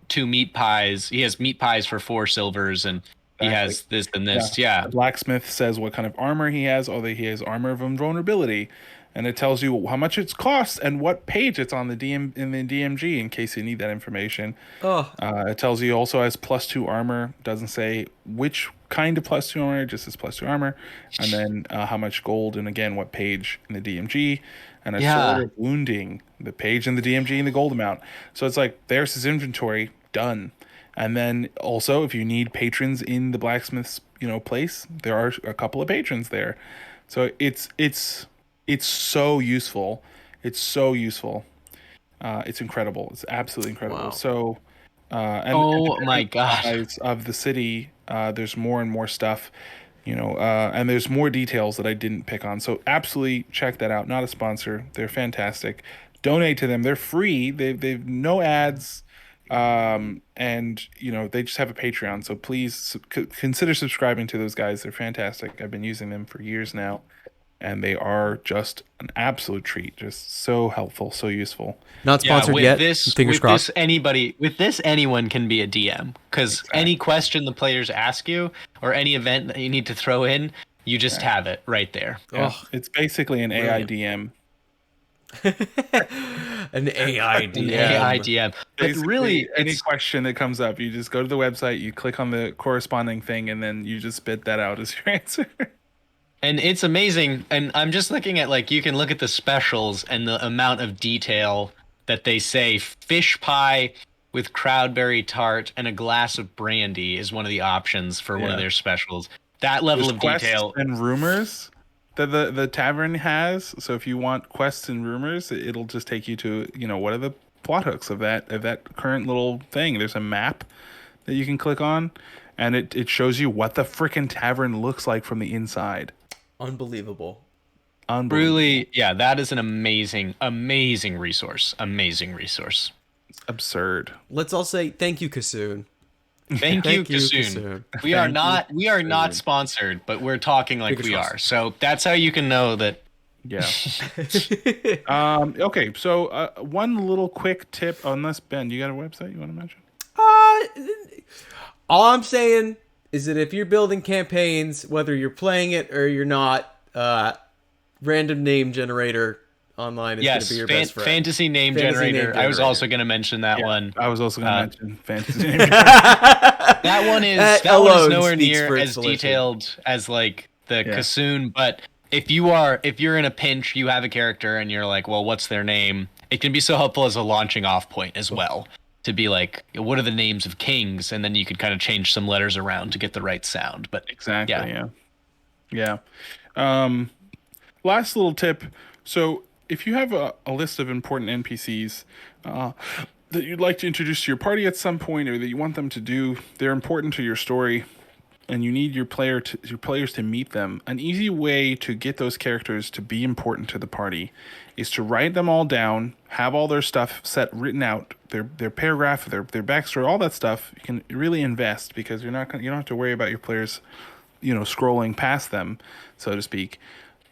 2 meat pies. He has meat pies for 4 silvers, and he Exactly. has this and Yeah. this. Yeah. The blacksmith says what kind of armor he has, although he has armor of invulnerability, and it tells you how much it's cost and what page it's on the DMG in case you need that information. Oh, It tells you also has +2 armor. Doesn't say which kind of +2 armor, it just says +2 armor, and then how much gold and again what page in the DMG, and a sword of wounding, the page in the DMG and the gold amount. So it's like there's his inventory done. And then also, if you need patrons in the blacksmith's, place, there are a couple of patrons there. So it's so useful. It's so useful. It's incredible. It's absolutely incredible. Wow. So, and Oh depending my on the gosh. size of the city, there's more and more stuff, and there's more details that I didn't pick on. So absolutely check that out. Not a sponsor. They're fantastic. Donate to them. They're free. They've no ads, and they just have a Patreon. So please consider subscribing to those guys. They're fantastic. I've been using them for years now, and they are just an absolute treat. Just so helpful, so useful. not sponsored with yet. This, Fingers with crossed. this, anyone can be a DM because any question the players ask you or any event that you need to throw in, you just have it right there. Yeah. Oh, It's basically an brilliant. AIDM. An AI DM. AI DM. But Basically, really, any it's question that comes up, you just go to the website, you click on the corresponding thing, and then you just spit that out as your answer. and it's amazing. And I'm just looking at you can look at the specials and the amount of detail that they say. Fish pie with crowdberry tart and a glass of brandy is one of the options for one of Yeah. their specials. That level There's of quests detail. and rumors that the tavern has. So if you want quests and rumors, it'll just take you to what are the plot hooks of that current little thing. There's a map that you can click on, and it shows you what the frickin' tavern looks like from the inside. Unbelievable. Unbelievable. Really, yeah, that is an amazing, amazing resource. Amazing resource. It's absurd. Let's all say thank you, Kasoon. Thank you, Thank you, Kasoon. Kasoon. We are Thank you, not Kasoon. sponsored, but we're talking like Fingers we crossed. are. So that's how you can know that. Yeah. Okay. So one little quick tip. Unless Ben, you got a website you want to mention? All I'm saying is that if you're building campaigns, whether you're playing it or you're not, random name generator online is going to Yes, be your best friend. fantasy name Fantasy generator. name I was generator. also going to mention that one. I was also going to mention fantasy. That one is That that one is alone nowhere speaks near for its as volition. detailed as the Yeah. Kasoon, but if you're in a pinch, you have a character and you're like, well, what's their name? It can be so helpful as a launching off point as well. To be like, what are the names of kings? And then you could kind of change some letters around to get the right sound. But Exactly. Yeah. Last little tip. So if you have a list of important NPCs that you'd like to introduce to your party at some point, or that you want them to do, they're important to your story, and you need your players to meet them. An easy way to get those characters to be important to the party is to write them all down, have all their stuff written out, their paragraph, their backstory, all that stuff. You can really invest because you don't have to worry about your players, scrolling past them, so to speak.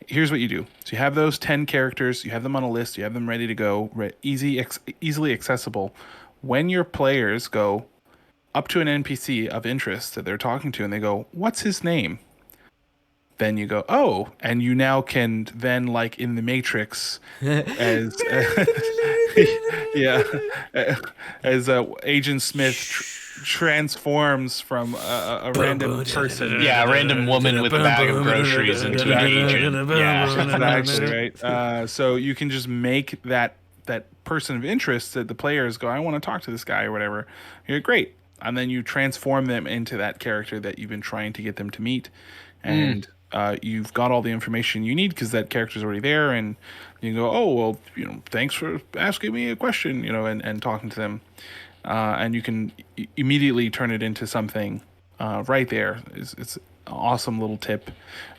Here's what you do. So you have those 10 characters, you have them on a list, you have them ready to go, easily accessible. When your players go up to an NPC of interest that they're talking to and they go, "What's his name?" Then you go, "Oh," and you now can then, like in the Matrix, as yeah, as Agent Smith transforms from a random person. yeah, a random woman with a bag of groceries into an agent. Yeah. Exactly right. So you can just make that person of interest that the players go, "I want to talk to this guy," or whatever. You're great, and then you transform them into that character that you've been trying to get them to meet, and you've got all the information you need because that character's already there, and you go, "Oh well, thanks for asking me a question," and talking to them, and you can immediately turn it into something right there. It's an awesome little tip.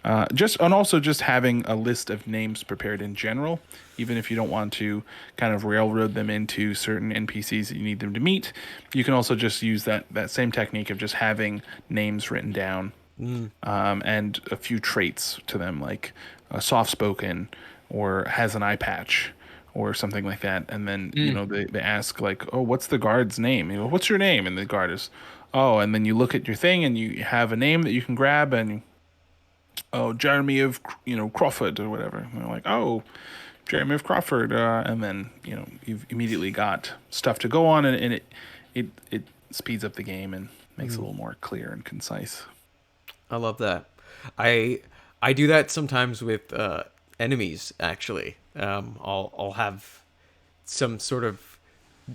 Also just having a list of names prepared in general, even if you don't want to kind of railroad them into certain NPCs that you need them to meet, you can also just use that same technique of just having names written down and a few traits to them, like soft spoken or has an eye patch or something like that. And then they ask like, oh, what's the guard's name? You know, what's your name? And the guard is, oh, and then you look at your thing and you have a name that you can grab and. Oh, Jeremy of Crawford or whatever. And they're like, oh, Jeremy of Crawford, and then you've immediately got stuff to go on, and it speeds up the game and makes it a little more clear and concise. I love that. I do that sometimes with enemies. Actually, I'll have some sort of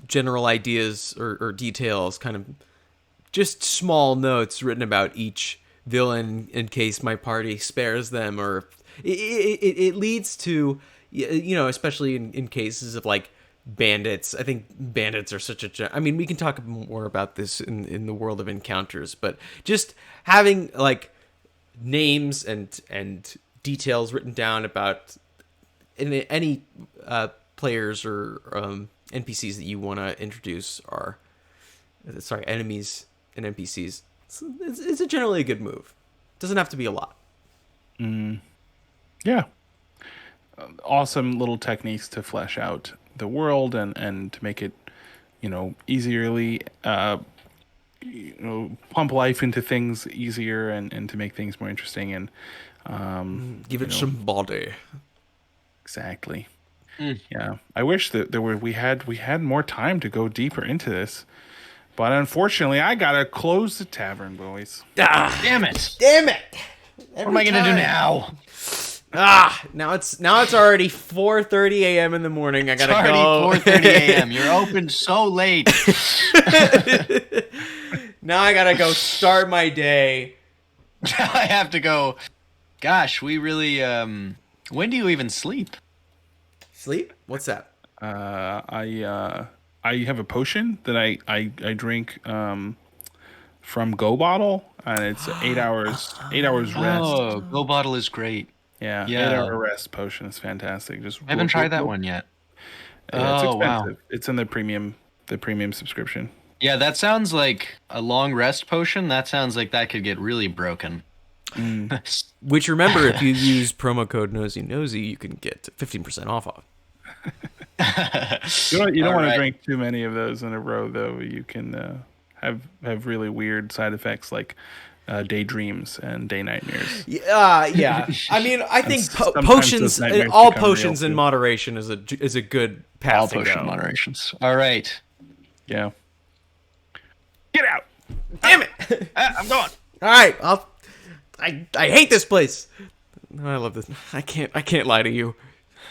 general ideas or details, kind of just small notes written about each villain in case my party spares them, or it leads to, especially in cases of like bandits. I think bandits are such a, I mean, we can talk more about this in the world of encounters, but just having like names and details written down about any players or NPCs that you want to introduce are, sorry, enemies and NPCs. It's generally a good move. Doesn't have to be a lot. Yeah. Awesome little techniques to flesh out the world and to make it, easierly, pump life into things easier and to make things more interesting and give it some body. Exactly. Yeah. I wish that we had more time to go deeper into this. But unfortunately, I gotta close the tavern, boys. Damn it! What am I gonna do now? Now it's already 4:30 a.m. in the morning. I gotta go. It's already 4:30 a.m. You're open so late. Now I gotta go start my day. I have to go. Gosh, we really. When do you even sleep? Sleep? What's that? I have a potion that I drink from Go Bottle, and it's 8 hours 8 hours rest. Oh, Go Bottle is great. Yeah. 8 hour rest potion is fantastic. Just I haven't tried that one yet. Yeah, it's expensive. Wow. It's in the premium subscription. Yeah, that sounds like a long rest potion. That sounds like that could get really broken. Which, remember, if you use promo code Nosy, you can get 15% off. You don't want to drink too many of those in a row, though. You can have really weird side effects like daydreams and day nightmares. Yeah. I mean, I think potions, all potions in moderation is a good path. All potion moderations. All right. Yeah. Get out! Damn it! I'm going. All right, I hate this place. I love this. I can't lie to you.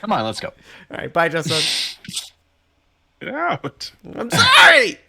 Come on, let's go. All right, bye, Justin. Get out. I'm sorry.